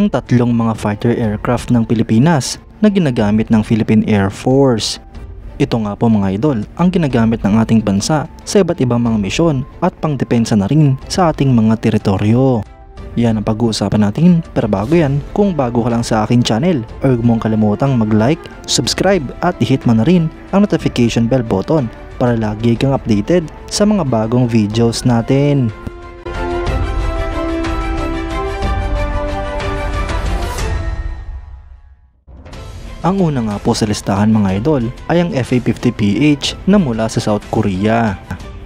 ang tatlong mga fighter aircraft ng Pilipinas na ginagamit ng Philippine Air Force. Ito nga po mga idol ang ginagamit ng ating bansa sa iba't ibang mga misyon at pangdepensa na rin sa ating mga teritoryo. Yan ang pag-uusapan natin, pero bago yan, kung bago ka lang sa aking channel, huwag mong kalimutang mag-like, subscribe at i-hit mo na rin ang notification bell button para lagi kang updated sa mga bagong videos natin. Ang una nga po sa listahan mga idol ay ang FA-50PH na mula sa South Korea.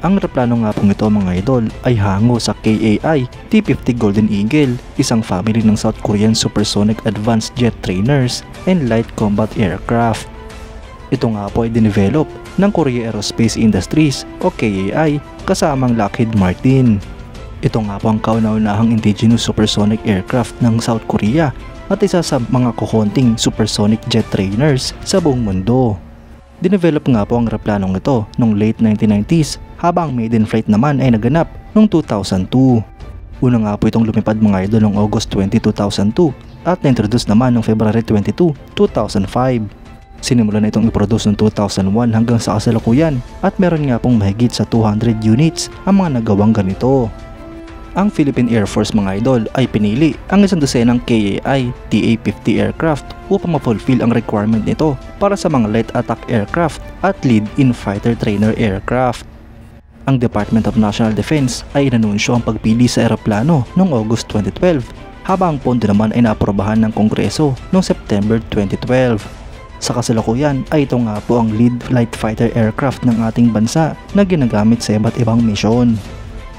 Ang eroplano nga pong ito mga idol ay hango sa KAI T-50 Golden Eagle, isang family ng South Korean Supersonic Advanced Jet Trainers and Light Combat Aircraft. Ito nga po ay dinevelop ng Korea Aerospace Industries o KAI kasamang Lockheed Martin. Ito nga po ang kauna-unahang indigenous supersonic aircraft ng South Korea at isa sa mga kukonting supersonic jet trainers sa buong mundo. Dinevelop nga po ang replanong ito noong late 1990s habang maiden flight naman ay naganap noong 2002. Una nga po itong lumipad mga idol noong August 20, 2002 at na-introduce naman noong February 22, 2005. Sinimulan na itong iproduce noong 2001 hanggang sa kasalukuyan at meron nga pong mahigit sa 200 units ang mga nagawang ganito. Ang Philippine Air Force mga idol ay pinili ang isang dosenang KAI TA-50 aircraft upang ma-fulfill ang requirement nito para sa mga light attack aircraft at lead-in fighter trainer aircraft. Ang Department of National Defense ay inanunsyo ang pagpili sa eroplano noong August 2012 habang ang pondo naman ay naaprobahan ng Kongreso noong September 2012. Sa kasalukuyan ay ito nga po ang lead light fighter aircraft ng ating bansa na ginagamit sa iba't ibang misyon.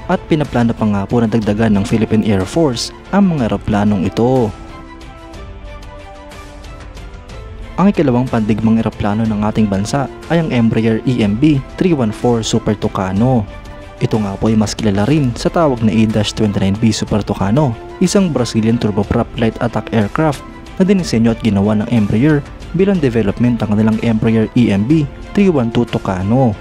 At pinaplano pa nga po na dagdagan ng Philippine Air Force ang mga eroplanong ito. Ang ikalawang pandigmang eroplano ng ating bansa ay ang Embraer EMB 314 Super Tucano. Ito nga po ay mas kilala rin sa tawag na A-29B Super Tucano, isang Brazilian turboprop light attack aircraft na dinisenyo at ginawa ng Embraer bilang development ng kanilang Embraer EMB 312 Tucano.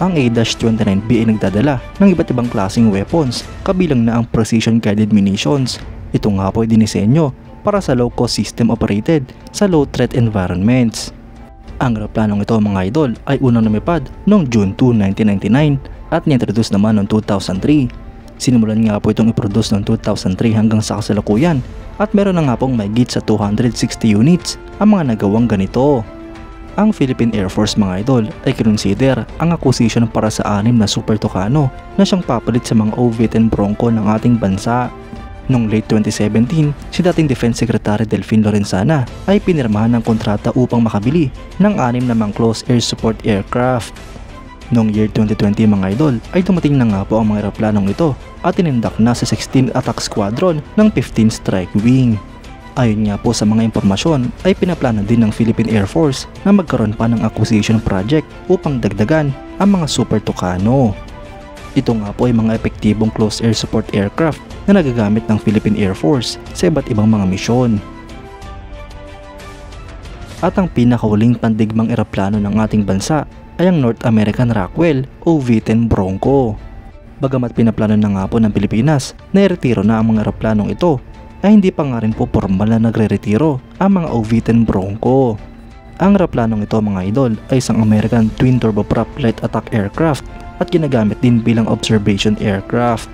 Ang A-29B ay nagdadala ng iba't ibang klaseng weapons, kabilang na ang precision-guided munitions. Ito nga po ay dinisenyo para sa low-cost system operated sa low-threat environments. Ang eroplanong ito mga idol ay unang lumipad noong June 2, 1999 at ni-introduce naman noong 2003. Sinimulan nga po itong iproduce noong 2003 hanggang sa kasalukuyan at meron na nga pong mahigit sa 260 units ang mga nagawang ganito. Ang Philippine Air Force mga idol ay kinonsider ang acquisition para sa 6 na Super Tucano na siyang papalit sa mga OV-10 Bronco ng ating bansa. Noong late 2017, si dating Defense Secretary Delfin Lorenzana ay pinirmahan ng kontrata upang makabili ng 6 namang close air support aircraft. Noong year 2020 mga idol ay dumating na nga po ang mga eroplanong ito at inindak na sa 16 Attack Squadron ng 15 Strike Wing. Ayon nga po sa mga impormasyon ay pinaplano din ng Philippine Air Force na magkaroon pa ng acquisition project upang dagdagan ang mga Super Tucano. Ito nga po ay mga epektibong close air support aircraft na nagagamit ng Philippine Air Force sa iba't ibang mga misyon. At ang pinakahuling pandigmang eroplano ng ating bansa ay ang North American Rockwell OV-10 Bronco. Bagamat pinaplano na nga po ng Pilipinas na iretiro na ang mga eroplanong ito, ay hindi pa nga rin po formal na nagre-retiro ang mga OV-10 Bronco. Ang eroplanong ito mga idol ay isang American twin turboprop light attack aircraft at ginagamit din bilang observation aircraft.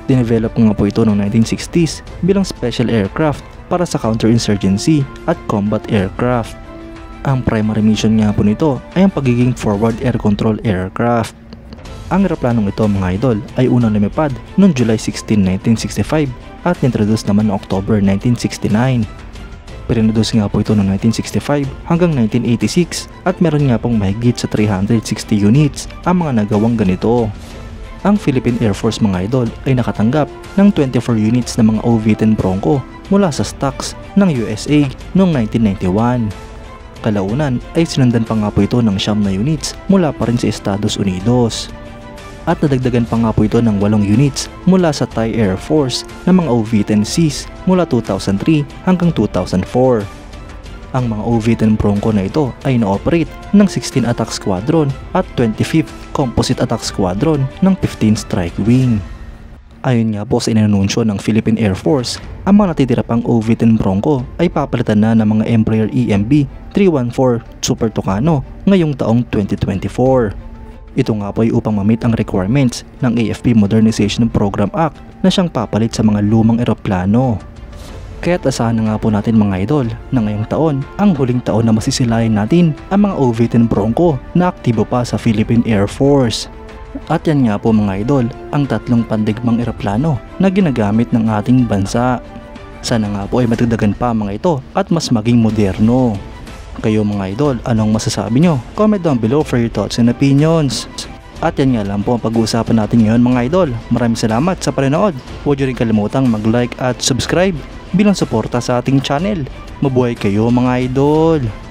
Dinevelop nga po ito noong 1960s bilang special aircraft para sa counterinsurgency at combat aircraft. Ang primary mission nga po nito ay ang pagiging forward air control aircraft. Ang eroplanong ito mga idol ay unang lumipad noong July 16, 1965 at introduce naman noong October 1969. Pinoduce nga po ito noong 1965 hanggang 1986 at meron nga pong mahigit sa 360 units ang mga nagawang ganito. Ang Philippine Air Force mga idol ay nakatanggap ng 24 units ng mga OV-10 Bronco mula sa stocks ng USA noong 1991. Kalaunan ay sinundan pa nga po ito ng 9 na units mula pa rin sa Estados Unidos. At nadagdagan pa nga po ito ng 8 units mula sa Thai Air Force na mga OV-10Cs mula 2003 hanggang 2004. Ang mga OV-10 Bronco na ito ay na-operate ng 16 Attack Squadron at 25th Composite Attack Squadron ng 15 Strike Wing. Ayon nga po sa inanunsyo ng Philippine Air Force, ang mga natitira pang OV-10 Bronco ay papalitan na ng mga Embraer EMB 314 Super Tucano ngayong taong 2024. Ito nga po ay upang ma-meet ang requirements ng AFP Modernization Program Act na siyang papalit sa mga lumang eroplano. Kaya't asahan na nga po natin mga idol na ngayong taon ang huling taon na masisilayan natin ang mga OV-10 Bronco na aktibo pa sa Philippine Air Force. At yan nga po mga idol ang tatlong pandigmang eroplano na ginagamit ng ating bansa. Sana nga po ay matagdagan pa mga ito at mas maging moderno. Kayo mga idol, anong masasabi nyo? Comment down below for your thoughts and opinions. At yan nga lang po ang pag-uusapan natin ngayon mga idol. Maraming salamat sa panonood. Huwag nyo rin kalimutang mag-like at subscribe bilang suporta sa ating channel. Mabuhay kayo mga idol!